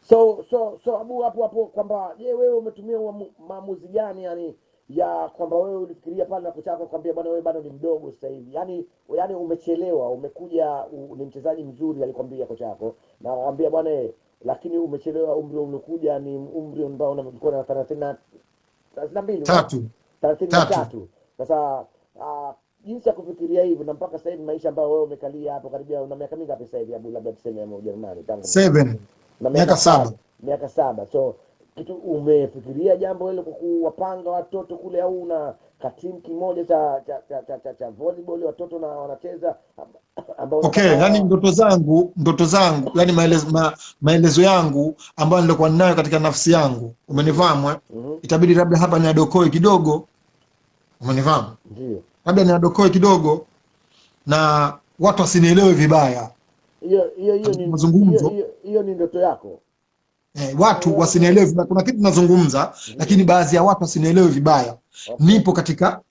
So Abu, hapo kwamba je, wewe umetumia maamuzi gani, yani ya kwamba wewe ulifikiria pale na kocha wako kwambia bwana wewe bado ni mdogo sasa hivi, yani umechelewa, umekuja ni mchezaji mzuri alikwambia kocha wako, na akwambia bwana lakini umechelewa, umri unakuja ni umri ambao unakuwa na 32 tatu 33. Sasa jinsi ya kufikiria hivyo, na mpaka sasa hivi maisha ambayo wewe umekalia hapo karibia, una miaka mingapi sasa hivi Abu, labda tuseme ya Ujerumani tangu 7 na miaka 7. miaka 7. So kitu umefikiria jambo hilo kwa kuwapanga watoto kule, au una katimu kimoja cha volleyball watoto na wanacheza ambao Okay, yani ndoto zangu yani maelezo yangu ambayo nilikuwa nayo katika nafsi yangu, umenifahamu itabidi labda hapa ni adokoe kidogo, umenifahamu, ndio labda ni adokoe kidogo na watu wasinielewe vibaya. Hiyo ni ndoto yako. Watu wasinielewe vibaya, kuna kitu nazungumza lakini baadhi ya watu wasinielewe vibaya. Okay. Nipo katika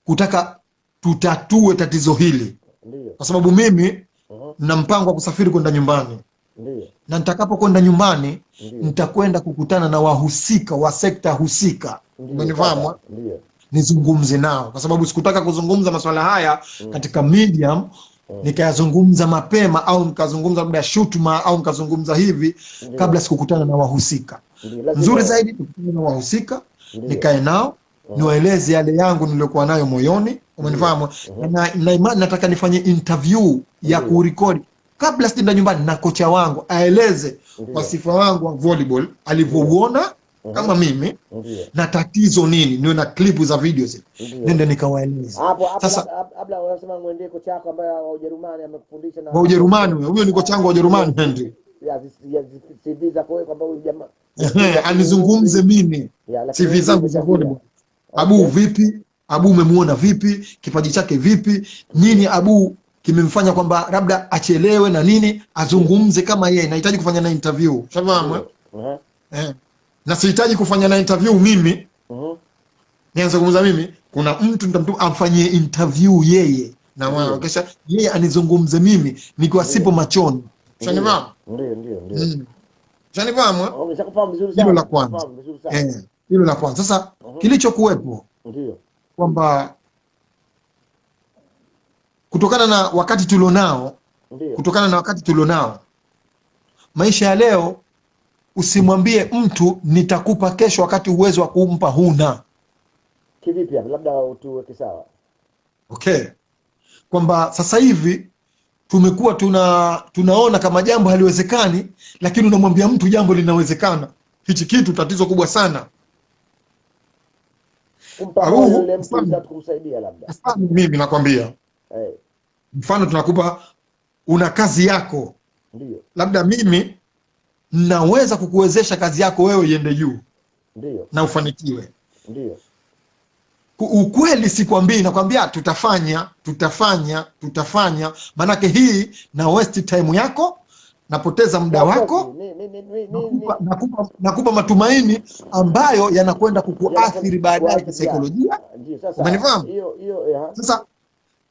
kutaka tutatue tatizo hili. Ndiyo. Kwa sababu mimi na mpango wa kusafiri kwenda nyumbani. Ndiyo. Na nitakapo kwenda nyumbani nitakwenda kukutana na wahusika wa sekta husika. Umenifahamu? Ndiyo. Nizungumze nao kwa sababu sikutaka kuzungumza masuala haya katika medium nikayazungumza mapema au nikazungumza labda shutuma au nikazungumza hivi kabla sikukutana na wahusika. Nzuri zaidi tukutane na wahusika, nikae nao, niwaeleze yale yangu niliyokuwa nayo moyoni, umenifahamu? Na imani nataka nifanye interview ya kurekodi kabla sienda nyumbani na kocha wangu aeleze wasifa wangu wa volleyball alivyouona kama mimi na tatizo nini, niwe na clip za videos nende nikawaeleza. Sasa labda unasema muendee kocha wako ambaye wa Ujerumani amekufundisha na wa Ujerumani, huyo ni kocha wangu wa Ujerumani Henry. CV za kwa kwamba huyu jamaa anizungumze mimi CV zangu za volleyball. Abu vipi? Abu umemuona vipi? Kipaji chake vipi? Nini Abu kimemfanya kwamba labda achelewe na nini? Azungumze kama yeye. Nahitaji kufanya na interview. Shafahamu? Na sihitaji kufanya na interview mimi. Nianze kuzungumza mimi, kuna mtu nitamtuma amfanyie interview yeye. Na kisha yeye anizungumze mimi nikiwa sipo machoni. Shanifahamu? Ndio. Shanifahamu? Umeshakufahamu vizuri sana. Hilo la kwanza. Hilo la kwanza. Sasa kilichokuwepo ndio kwamba kutokana na wakati tulionao, maisha ya leo usimwambie mtu nitakupa kesho wakati uwezo wa kumpa huna. Kivipi hapo? Labda tuweke sawa. Okay. Kwamba sasa hivi tumekuwa tunaona kama jambo haliwezekani, lakini unamwambia mtu jambo linawezekana. Hichi kitu tatizo kubwa sana. Kumsaidia labda. Mimi nakwambia. Mfano tunakupa una kazi yako. Ndio. Labda mimi naweza kukuwezesha kazi yako wewe iende juu. Ndio. Na ufanikiwe. Ndio. Ukweli sikwambii, nakwambia tutafanya. Manake hii na waste time yako, napoteza muda wako, nakupa matumaini ambayo yanakwenda kukuathiri baadaye kisaikolojia. Umenifahamu? Sasa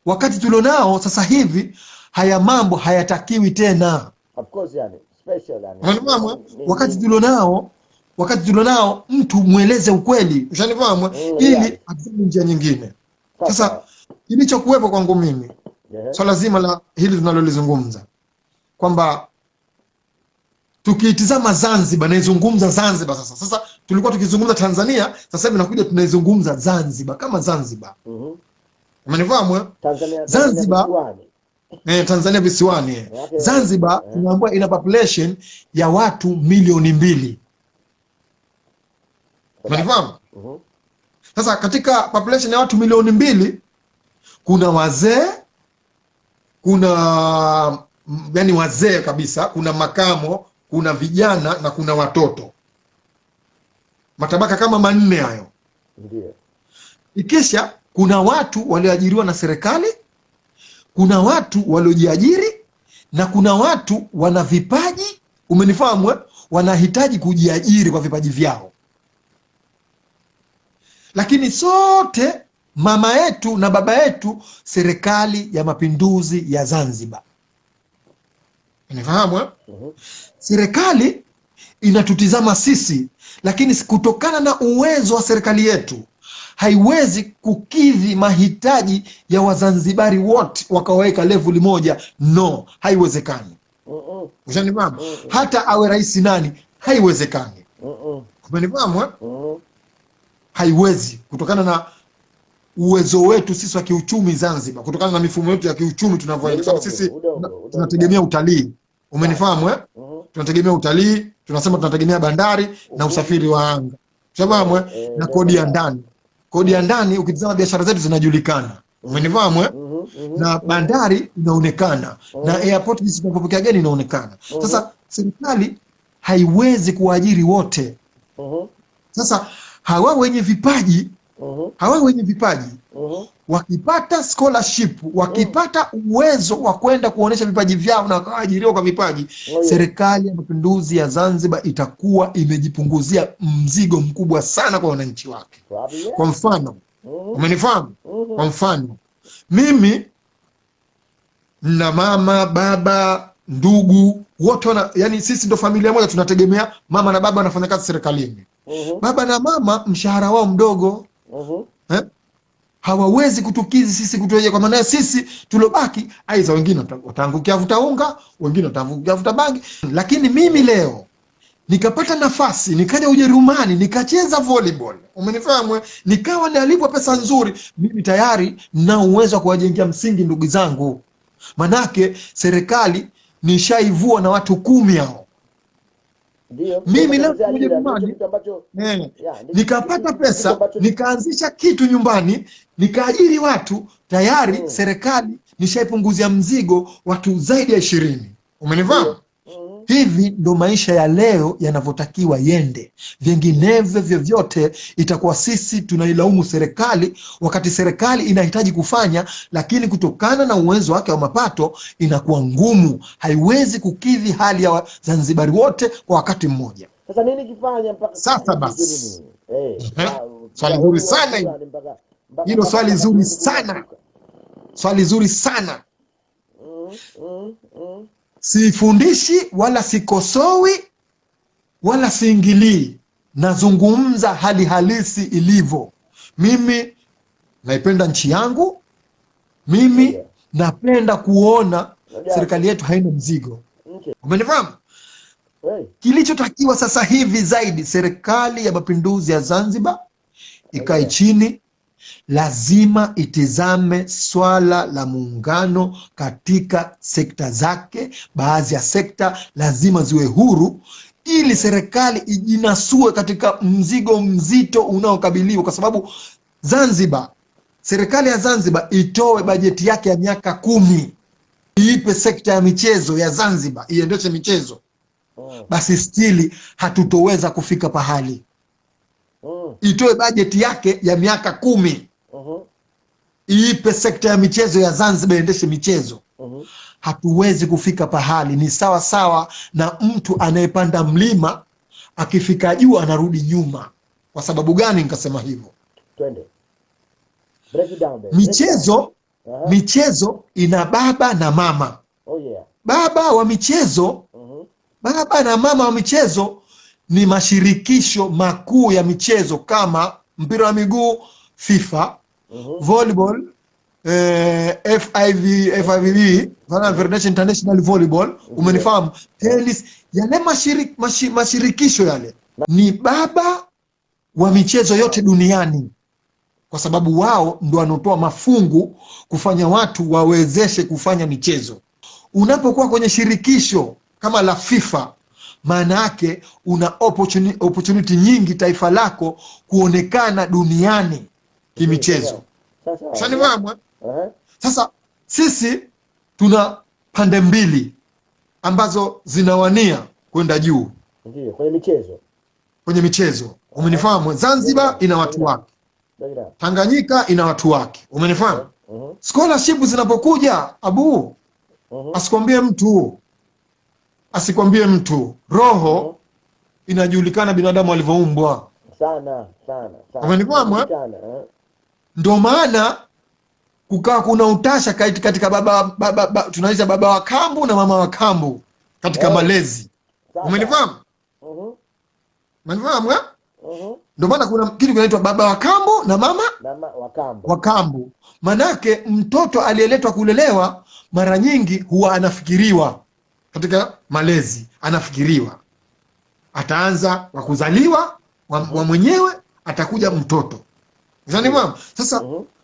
wakati tulionao sasa hivi haya mambo hayatakiwi tena. Of course yani, special yani. Umenifahamu? Wakati tulionao mtu mueleze ukweli, ushanifahamu, ili atafute njia nyingine. Sasa kilichokuwepo kwangu mimi, swala zima la hili tunalolizungumza kwamba tukitizama Zanzibar, naizungumza Zanzibar sasa. Sasa tulikuwa tukizungumza Tanzania, sasa hivi nakuja tunaizungumza Zanzibar kama Zanzibar. Umenifahamu? Zanzibar Tanzania visiwani. Zanzibar tunaambiwa ina population ya watu milioni 2. Umenifahamu? Sasa katika population ya watu milioni 2 kuna wazee, kuna yani wazee kabisa, kuna makamo, kuna vijana na kuna watoto. Matabaka kama 4 hayo. Ndio. Ikisha kuna watu walioajiriwa na serikali, kuna watu waliojiajiri, na kuna watu wana vipaji, umenifahamu, wanahitaji kujiajiri kwa vipaji vyao. Lakini sote mama yetu na baba yetu Serikali ya Mapinduzi ya Zanzibar. Unifahamu? Serikali inatutizama sisi, lakini kutokana na uwezo wa serikali yetu haiwezi kukidhi mahitaji ya Wazanzibari wote wakaweka level moja. No, haiwezekani. Ushanifahamu? Hata awe rais nani, haiwezekani. Umenifahamu? Haiwezi, kutokana na uwezo wetu sisi wa kiuchumi Zanzibar, kutokana na mifumo yetu ya kiuchumi tunavyoenda, sababu sisi tunategemea utalii. Umenifahamu? Tunategemea utalii, tunasema tunategemea bandari na usafiri wa anga. Unafahamu? Na kodi ya ndani. Kodi ya ndani ukitazama biashara zetu zinajulikana. Umenifahamu? Na bandari inaonekana, na airport hizi tunapopokea gani inaonekana. Sasa serikali haiwezi kuajiri wote. Sasa hawa wenye vipaji wakipata scholarship, wakipata uwezo wa kwenda kuonesha vipaji vyao na wakaajiriwa kwa vipaji, serikali ya Mapinduzi ya Zanzibar itakuwa imejipunguzia mzigo mkubwa sana kwa wananchi wake. Kwa mfano, umenifahamu? Kwa mfano, mimi na mama, baba, ndugu wote yani sisi ndo familia moja, tunategemea mama na baba wanafanya kazi serikalini. Baba na mama mshahara wao mdogo. Hawawezi kutukizi sisi kutueje, kwa maana sisi tulobaki aidha wengine wataangukia vuta unga, wengine wataangukia vuta bangi. Lakini mimi leo nikapata nafasi, nikaja Ujerumani nikacheza volleyball, umenifahamu, nikawa nalipwa pesa nzuri, mimi tayari na uwezo wa kuwajengea msingi ndugu zangu. Manake serikali nishaivua na watu 10 hao. Mimi leo Ujerumani nikapata pesa, nikaanzisha kitu nyumbani, nikaajiri watu, tayari serikali nishaipunguzia mzigo watu zaidi ya 20. Umenifahamu? Hivi ndo maisha ya leo yanavyotakiwa yende. Vinginevyo vyovyote itakuwa sisi tunailaumu serikali, wakati serikali inahitaji kufanya, lakini kutokana na uwezo wake wa mapato inakuwa ngumu, haiwezi kukidhi hali ya Wazanzibari wote kwa wakati mmoja. Sasa nini kifanya mpaka sasa? Basi swali zuri sana hilo, swali zuri sana, swali zuri sana. Sifundishi wala sikosowi wala siingilii, nazungumza hali halisi ilivyo. Mimi naipenda nchi yangu, mimi napenda kuona serikali yetu haina mzigo. Umenifahamu? Kilichotakiwa sasa hivi zaidi, serikali ya Mapinduzi ya Zanzibar ikae chini, lazima itizame swala la muungano katika sekta zake. Baadhi ya sekta lazima ziwe huru, ili serikali ijinasue katika mzigo mzito unaokabiliwa, kwa sababu Zanzibar, serikali ya Zanzibar itoe bajeti yake ya miaka 10, iipe sekta ya michezo ya Zanzibar iendeshe michezo, basi stili hatutoweza kufika pahali. Itoe bajeti yake ya miaka 10, iipe sekta ya michezo ya Zanzibar iendeshe michezo, hatuwezi kufika pahali. Ni sawa sawa na mtu anayepanda mlima, akifika juu anarudi nyuma. Kwa sababu gani nikasema hivyo? Twende. Break it down. Michezo ina baba na mama. Baba wa michezo, baba na mama wa michezo ni mashirikisho makuu ya michezo kama mpira wa miguu FIFA, volleyball FIVB, International Volleyball, umenifahamu, tennis. Yale mashirikisho yale ni baba wa michezo yote duniani, kwa sababu wao ndio wanotoa mafungu kufanya watu wawezeshe kufanya michezo. Unapokuwa kwenye shirikisho kama la FIFA, maana yake una opportunity nyingi taifa lako kuonekana duniani kimichezo. Sasa sisi tuna pande mbili ambazo zinawania kwenda juu kwenye michezo. Umenifahamu? Zanzibar ina watu wake, Tanganyika ina watu wake. Umenifahamu? Scholarship zinapokuja, Abu, asikwambie mtu roho inajulikana binadamu alivyoumbwa sana. Umenifahamu? Ndio maana kukaa kuna utasha katika baba tunaita baba wa kambu na mama wa kambu katika malezi. Umenifahamu? Umenifahamu eh? Ndio maana kuna kitu kinaitwa baba wa kambo na mama wa kambo. Manake mtoto aliyeletwa kulelewa mara nyingi huwa anafikiriwa katika malezi, anafikiriwa ataanza wa kuzaliwa wa mwenyewe, atakuja mtoto. Unanifahamu? Sasa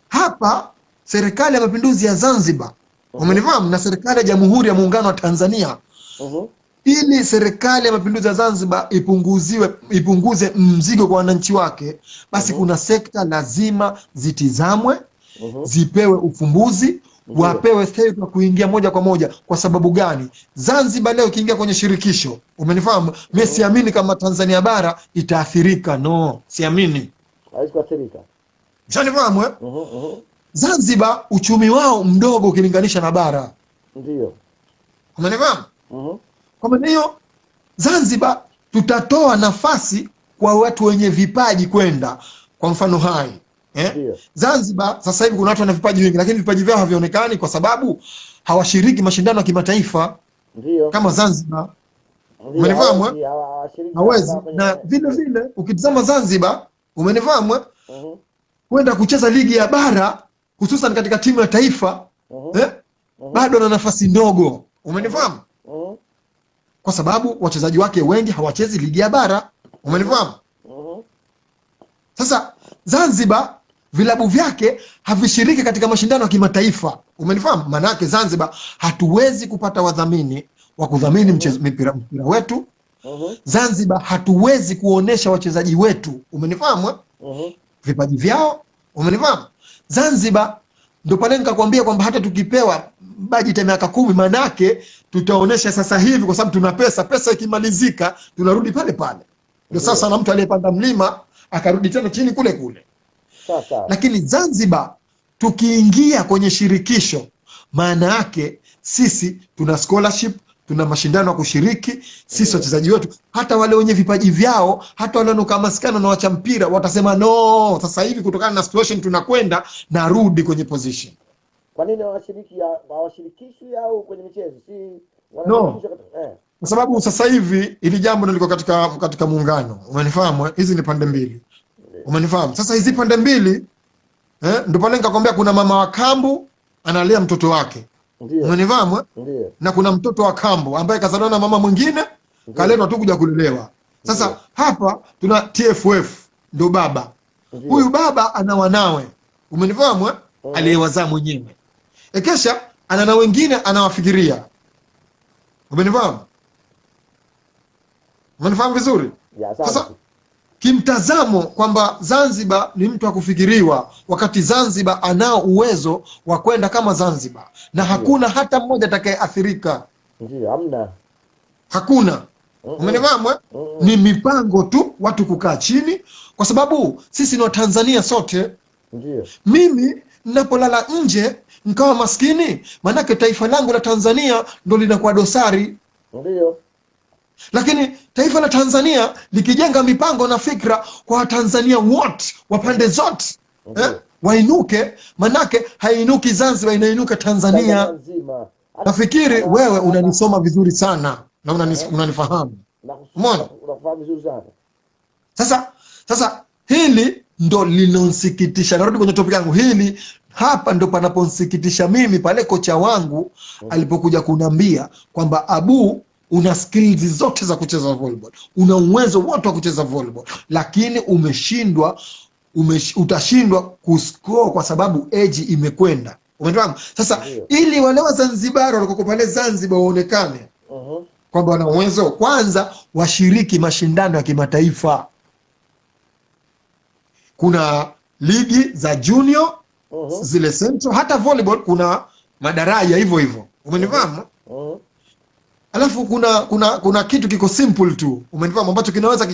hapa serikali ya mapinduzi ya Zanzibar, umenifahamu, na serikali ya Jamhuri ya Muungano wa Tanzania, ili serikali ya mapinduzi ya Zanzibar ipunguze mzigo kwa wananchi wake, basi kuna sekta lazima zitizamwe, zipewe ufumbuzi, wapewe stahili kwa kuingia moja kwa moja. Kwa sababu gani? Zanzibar leo ikiingia kwenye shirikisho, umenifahamu, mimi siamini kama Tanzania bara itaathirika. No, siamini. Haiwezi kuathirika. Unanifahamu eh? Zanzibar uchumi wao mdogo ukilinganisha na bara. Ndio. Umenifahamu? Kwa maana hiyo Zanzibar tutatoa nafasi kwa watu wenye vipaji kwenda. Kwa mfano hai, Zanzibar sasa hivi kuna watu wana vipaji vingi, lakini vipaji vyao havionekani kwa sababu hawashiriki mashindano ya kimataifa. Ndio. Kama Zanzibar. Umenifahamu? Hawezi. Na vile vile ukitazama Zanzibar, umenifahamu? Kwenda kucheza ligi ya bara hususan katika timu ya taifa, bado na nafasi ndogo. Umenifahamu? Kwa sababu wachezaji wake wengi hawachezi ligi ya bara. Umenifahamu? Sasa Zanzibar vilabu vyake havishiriki katika mashindano ya kimataifa. Umenifahamu? Maana yake Zanzibar hatuwezi kupata wadhamini wa kudhamini mpira wetu. Zanzibar hatuwezi kuonesha wachezaji wetu, umenifahamu, vipaji vyao. Umenifahamu? Zanzibar ndio pale nikakwambia kwamba hata tukipewa bajeti ya miaka 10, manake tutaonesha sasa hivi, kwa sababu tuna pesa ikimalizika tunarudi pale pale. Ndio sasa na mtu aliyepanda mlima akarudi tena chini kule kule. Sasa lakini Zanzibar tukiingia kwenye shirikisho, maana yake sisi tuna scholarship, tuna mashindano ya kushiriki, sisi wachezaji wetu, hata wale wenye vipaji vyao, hata wale wanokaamasikana na wacha mpira watasema no, sasa hivi kutokana na situation tunakwenda na rudi kwenye position. Kwa nini hawashirikishwi au kwenye michezo? No. Kwa sababu sasa hivi ili jambo liko katika muungano. Umenifahamu? Hizi ni pande mbili. Umenifahamu? Sasa hizi pande mbili ndio pale nikakwambia kuna mama wa kambo analea mtoto wake. Umenifahamu? Na kuna mtoto wa kambo ambaye kazaliwa na mama mwingine, kaletwa tu kuja kulelewa. Sasa hapa tuna TFF ndio baba. Huyu baba ana wanawe. Umenifahamu? Aliyewazaa mwenyewe. Ekesha ana na wengine anawafikiria. Umenifahamu? Umenifahamu vizuri? Sasa kimtazamo kwamba Zanzibar ni mtu wa kufikiriwa, wakati Zanzibar anao uwezo wa kwenda kama Zanzibar na hakuna hata mmoja atakayeathirika. Ndio, hamna. Hakuna. Umenifahamu? Ni mipango tu, watu kukaa chini, kwa sababu sisi ni Watanzania sote. Ndio. Mimi ninapolala nje nikawa maskini, manake taifa langu la Tanzania ndo linakuwa dosari. Ndio. Lakini taifa la Tanzania likijenga mipango na fikra kwa Watanzania wote wa pande zote, wainuke, manake hainuki Zanzibar, inainuka Tanzania. Nafikiri wewe unanisoma vizuri sana na unanifahamu. Umeona? Unafahamu vizuri sana. Sasa hili ndo linonsikitisha. Narudi kwenye topic yangu. Hili hapa ndo panaponsikitisha mimi, pale kocha wangu alipokuja kunambia kwamba Abu, una skills zote za kucheza volleyball, una uwezo wote wa kucheza volleyball, lakini utashindwa kuscore kwa sababu age imekwenda. Umefahamu? Sasa ili wale wa Zanzibar walikuwa pale Zanzibar waonekane kwamba wana uwezo, kwanza washiriki mashindano ya kimataifa. Kuna ligi za junior, zile central, hata volleyball kuna madaraja hivyo hivyo. Umenifahamu? Alafu kuna kitu kiko simple tu, umenifahamu, ambacho kinaweza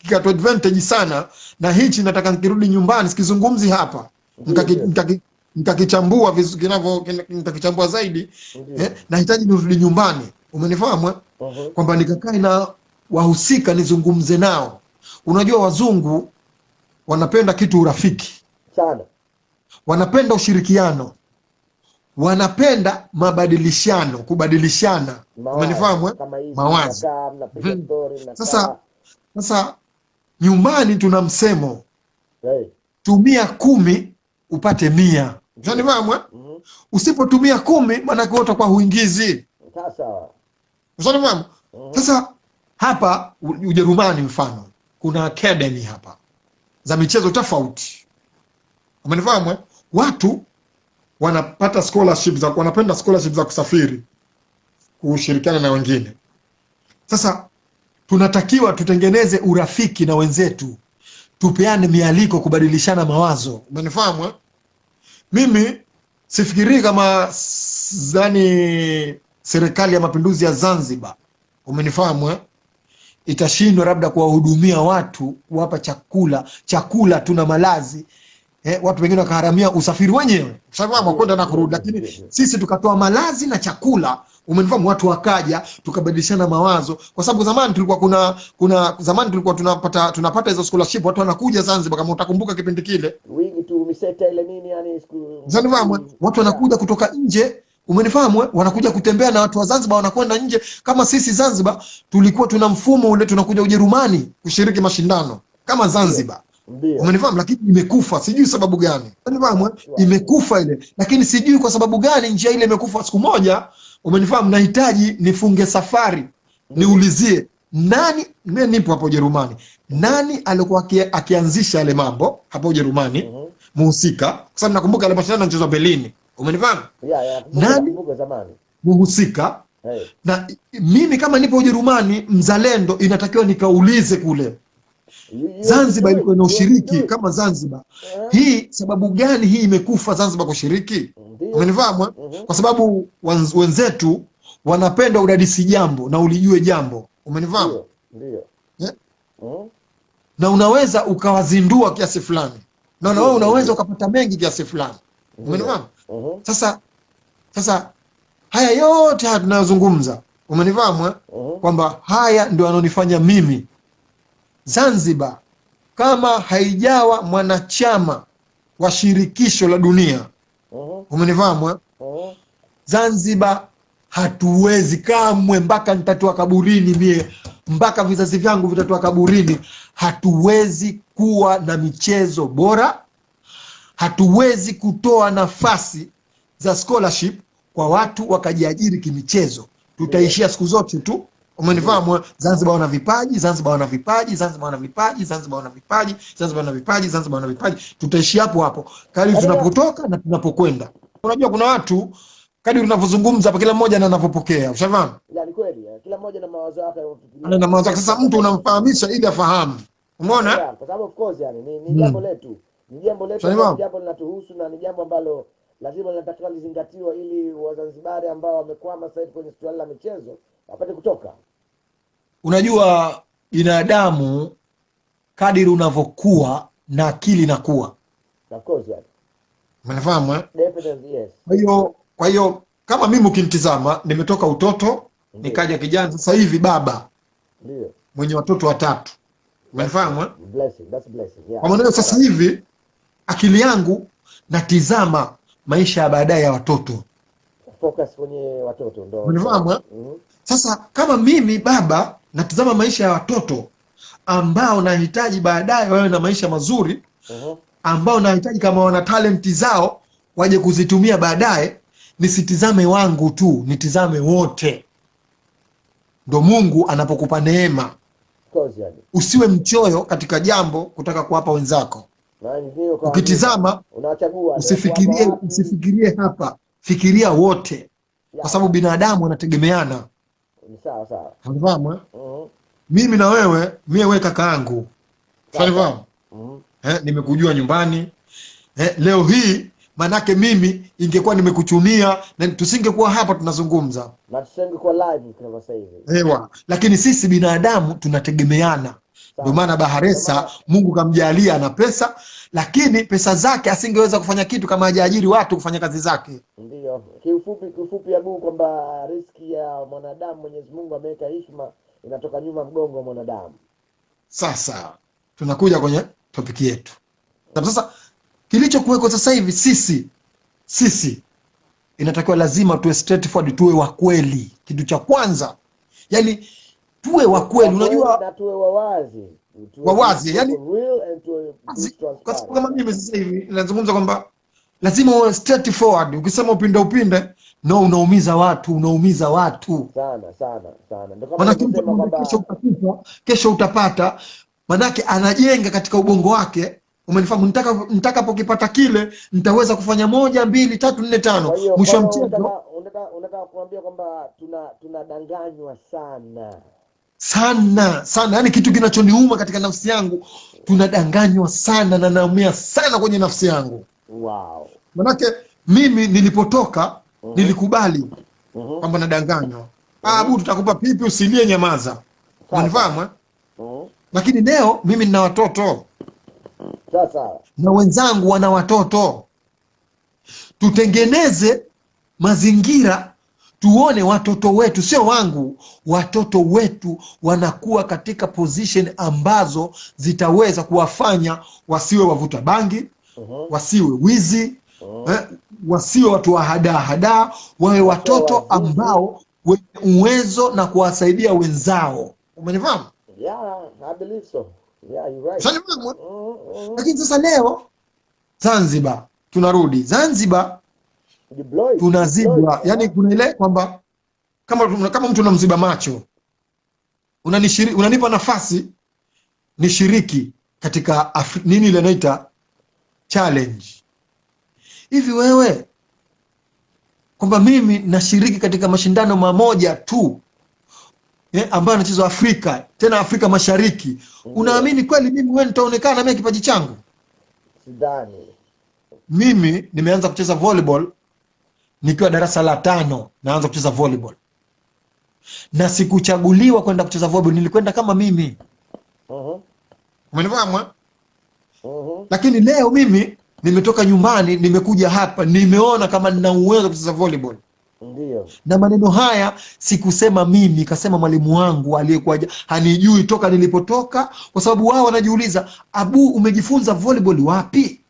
kikatu advantage sana, na hichi nataka nikirudi nyumbani sikizungumzi hapa, nitakichambua vizuri, nitakichambua zaidi. Nahitaji nirudi nyumbani, umenifahamu, kwamba nikakae na wahusika nizungumze nao. Unajua wazungu wanapenda kitu urafiki sana, wanapenda ushirikiano, wanapenda mabadilishano, kubadilishana. Umenifahamu? Mawazo. Sasa Sasa nyumbani tuna msemo, Hey. tumia 10 upate 100. Ushanifahamu? Usipotumia 10 maana yake utakuwa huingizi. Sawa. Ushanifahamu? Sasa hapa Ujerumani mfano, kuna academy hapa za michezo tofauti. Umenifahamu? Watu wanapata scholarship za, wanapenda scholarship za kusafiri kushirikiana na wengine. Sasa tunatakiwa tutengeneze urafiki na wenzetu, tupeane mialiko, kubadilishana mawazo. Umenifahamu? Mimi sifikiri kama serikali ya mapinduzi ya Zanzibar, umenifahamu, itashindwa labda kuwahudumia watu, kuwapa chakula tuna malazi. Watu wengine wakaharamia usafiri wenyewe, sababu kwenda na kurudi, lakini sisi tukatoa malazi na chakula. Umenifahamu? Watu wakaja tukabadilishana mawazo, kwa sababu zamani tulikuwa zamani tulikuwa tunapata hizo scholarship, watu wanakuja Zanzibar, kama utakumbuka kipindi kile, wingi tu miseta ile nini, yani watu wanakuja kutoka nje. Umenifahamu? Wanakuja kutembea na watu wa Zanzibar wanakwenda nje. Kama sisi Zanzibar tulikuwa tuna mfumo ule, tunakuja Ujerumani kushiriki mashindano kama Zanzibar. Umenifahamu? Lakini imekufa, sijui sababu gani. Umenifahamu? Imekufa ile, lakini sijui kwa sababu gani njia ile imekufa. Siku moja, umenifahamu, nahitaji nifunge safari niulizie nani, mimi nipo hapo Ujerumani, nani alikuwa akianzisha yale mambo hapo Ujerumani, muhusika, kwa sababu nakumbuka ile mashindano yanachezwa Berlin. Umenifahamu? Nani zamani muhusika? Na mimi kama nipo Ujerumani mzalendo, inatakiwa nikaulize kule Zanzibar ilikuwa na ushiriki kama Zanzibar. Hii sababu gani hii imekufa Zanzibar kushiriki? Umenifahamu? Kwa sababu wenzetu wanapenda udadisi jambo na ulijue jambo. Umenifahamu? Ndio. Na unaweza ukawazindua kiasi fulani. Na wewe unaweza ukapata mengi kiasi fulani. Umenifahamu? Sasa haya yote haya tunayozungumza, umenifahamu, kwamba haya ndio yanonifanya mimi Zanzibar kama haijawa mwanachama wa shirikisho la dunia, umenifahamu, Zanzibar hatuwezi kamwe, mpaka nitatua kaburini mie, mpaka vizazi vyangu vitatua kaburini, hatuwezi kuwa na michezo bora, hatuwezi kutoa nafasi za scholarship kwa watu wakajiajiri kimichezo. Tutaishia siku zote tu, umenifahamu, Zanzibar wana vipaji, Zanzibar wana vipaji, Zanzibar wana vipaji, Zanzibar wana vipaji, Zanzibar wana vipaji, Zanzibar wana vipaji. Tutaishia hapo hapo kadri tunapotoka na tunapokwenda. Unajua kuna watu kadri tunavyozungumza hapa, kila mmoja na anapopokea. Ushafahamu? Ni kweli, kila mmoja na mawazo yake. Na mawazo yake. Sasa mtu unamfahamisha ili afahamu. Umeona? Kwa sababu of course ni jambo letu. Ni jambo letu, ni jambo linatuhusu, na ni jambo ambalo lazima linatakiwa lizingatiwa, ili Wazanzibari ambao wamekwama sasa hivi kwenye suala la michezo wapate kutoka. Unajua binadamu kadiri unavyokuwa na akili inakuwa. Of course Umefahamu? Definitely yes. Kwa hiyo kama mimi ukinitizama, nimetoka utoto nikaja kijana, sasa hivi baba. Ndio. Mwenye watoto 3. Umefahamu? Blessing, that's blessing. Kwa maana sasa hivi akili yangu natizama maisha ya baadaye ya watoto. Focus kwenye watoto ndio. Umefahamu? Sasa kama mimi baba natizama maisha ya watoto ambao nahitaji baadaye wawe na maisha mazuri, ambao nahitaji kama wana talenti zao waje kuzitumia baadaye, nisitizame wangu tu, nitizame wote. Ndio Mungu anapokupa neema. Usiwe mchoyo katika jambo kutaka kuwapa wenzako. Ukitizama unachagua, usifikirie hapa, fikiria wote, kwa sababu binadamu wanategemeana. Sawa. Unafahamu? Mimi na wewe, wewe kaka yangu. Unafahamu? Nimekujua nyumbani. Leo hii manake mimi ingekuwa nimekuchunia na tusingekuwa hapa tunazungumza. Na tusingekuwa live kama sasa hivi. Lakini sisi binadamu tunategemeana. Ndio maana Baharesa Mungu kamjalia na pesa, lakini pesa zake asingeweza kufanya kitu kama hajaajiri watu kufanya kazi zake. Ndio. Kiufupi Abu, kwamba riski ya mwanadamu Mwenyezi Mungu ameweka heshima inatoka nyuma mgongo wa mwanadamu. Sasa tunakuja kwenye topic yetu. Sasa kilichokuweko sasa hivi, sisi inatakiwa lazima tuwe straightforward, tuwe wa kweli. Kitu cha kwanza, yani tuwe wa kweli. Unajua, na tuwe wawazi, wawazi, yani real and to be kwa sababu transparent. kama mimi sasa hivi nazungumza kwamba lazima uwe straightforward. Ukisema upinde no, unaumiza watu Sana. Ndio kama manake mtu nilivyosema anamwambia kesho kwamba utakufa, kesho utapata, manake anajenga katika ubongo wake, umenifahamu, nitakapokipata kile nitaweza kufanya 1 2 3 4 5. Mwisho wa mchezo unataka kuambia kwamba tunadanganywa sana, yani kitu kinachoniuma katika nafsi yangu, tunadanganywa sana na naumia sana kwenye nafsi yangu. Wow. Manake mimi nilipotoka nilikubali kwamba nadanganywa. Abu, tutakupa pipi usilie, nyamaza. Unanifahamu? Lakini leo mimi nina watoto. Sasa Na wenzangu wana watoto. Tutengeneze mazingira, tuone watoto wetu, sio wangu, watoto wetu wanakuwa katika position ambazo zitaweza kuwafanya wasiwe wavuta bangi, wasiwe wizi, wasiwe watu wa hadaa, wawe watoto ambao wenye uwezo na kuwasaidia wenzao. Umenifahamu? Yeah, I believe so. Yeah, you're right. Lakini sasa leo Zanzibar, tunarudi Zanzibar, tunazibwa. Yani kuna ile kwamba kama mtu unamziba macho, unanipa nafasi nishiriki katika nini ile inaita challenge. Hivi wewe kwamba mimi nashiriki katika mashindano mamoja tu ambayo anachezwa Afrika, tena Afrika Mashariki, unaamini kweli mimi wewe nitaonekana mimi kipaji changu? Sidhani. Mimi nimeanza kucheza volleyball nikiwa darasa la 5, naanza kucheza volleyball. Na sikuchaguliwa kwenda kucheza volleyball, nilikwenda kama mimi. Umenifahamu? Lakini leo mimi nimetoka nyumbani, nimekuja hapa, nimeona kama nina uwezo kucheza volleyball. Ndio. Na maneno haya sikusema mimi, kasema mwalimu wangu aliyekuwa hanijui toka nilipotoka, kwa sababu wao wanajiuliza, Abu, umejifunza volleyball wapi?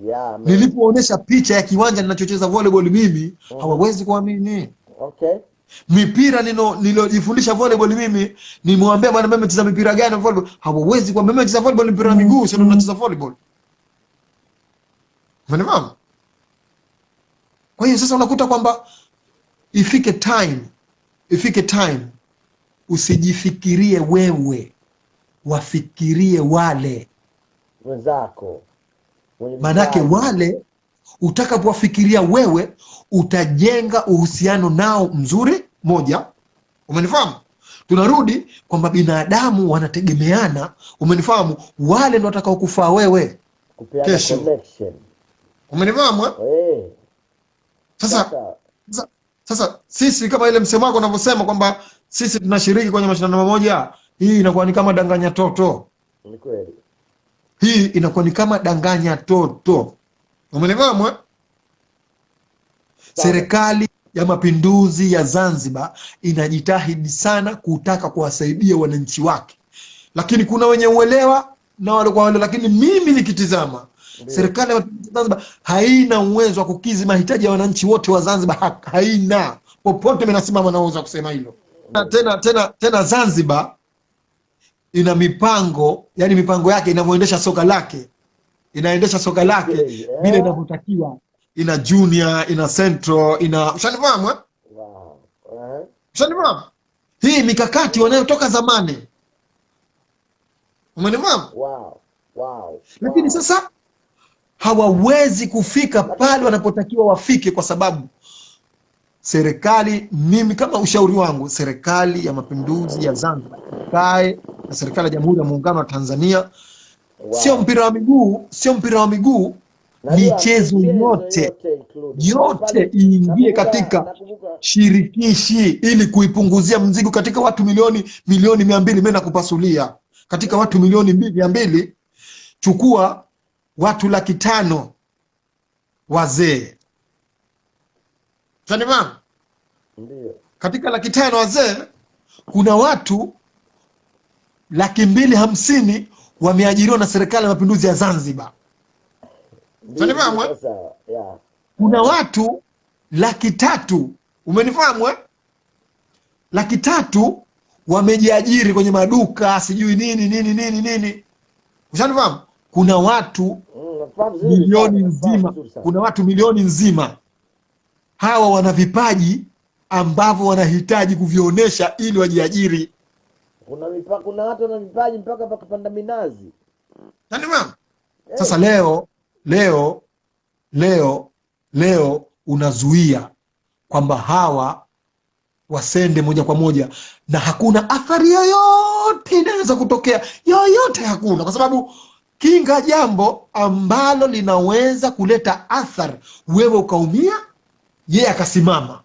Yeah, nilipoonesha picha ya kiwanja ninachocheza volleyball mimi, hawawezi kuamini. Okay. Mipira nilojifundisha volleyball mimi, nimwambia bwana, mimi nacheza mipira gani volleyball, hawawezi kuamini. Mimi nacheza volleyball mpira wa miguu, sio nacheza volleyball. Umeelewa? Kwa hiyo sasa unakuta kwamba ifike time usijifikirie wewe, wafikirie wale wenzako. Manake wale utakapowafikiria wewe, utajenga uhusiano nao mzuri moja. Umenifahamu? Tunarudi kwamba binadamu wanategemeana. Umenifahamu? Wale ndio watakao kufaa wewe kesho. Umenifahamu? Sasa sisi kama ile msemo wako unavyosema kwamba sisi tunashiriki kwenye mashindano mamoja, hii inakuwa ni kama danganya toto. Ni kweli. Hii inakuwa ni kama danganya toto. Umenifahamu? Serikali ya Mapinduzi ya Zanzibar inajitahidi sana kutaka kuwasaidia wananchi wake. Lakini kuna wenye uelewa na wale kwa wale, lakini mimi nikitizama serikali ya Zanzibar haina uwezo wa kukizi mahitaji ya wananchi wote wa Zanzibar, haina. Popote mnasimama naweza kusema hilo. Tena Zanzibar ina mipango, yani mipango yake inavyoendesha soka lake. Inaendesha soka lake vile inavyotakiwa. Ina junior, ina central, ina ushanifahamu? Ushanifahamu? Hii mikakati wanayotoka zamani. Umenifahamu? Lakini sasa hawawezi kufika pale wanapotakiwa wafike, kwa sababu serikali, mimi kama ushauri wangu, serikali ya Mapinduzi ya Zanzibar kae na serikali ya Jamhuri ya Muungano wa Tanzania. Sio mpira wa miguu, michezo yote iingie katika shirikishi ili kuipunguzia mzigo katika watu milioni 200. Mimi nakupasulia katika watu milioni 200, chukua watu 500,000 wazee. Tunanifahamu? Ndio. Katika 500,000 wazee kuna watu 250,000 wameajiriwa na serikali ya Mapinduzi ya Zanzibar. Tunanifahamu? Kuna watu 300,000, umenifahamu? 300,000 wamejiajiri kwenye maduka sijui nini. Ushanifahamu? Kuna watu milioni nzima, kuna watu milioni nzima, hawa wana vipaji ambavyo wanahitaji kuvionesha ili wajiajiri. Kuna watu wana vipaji mpaka pa kupanda minazi. Ushanifahamu? Sasa leo unazuia kwamba hawa wasende moja kwa moja, na hakuna athari yoyote inaweza kutokea, yoyote hakuna, kwa sababu kinga jambo ambalo linaweza kuleta athari, wewe ukaumia, yeye akasimama.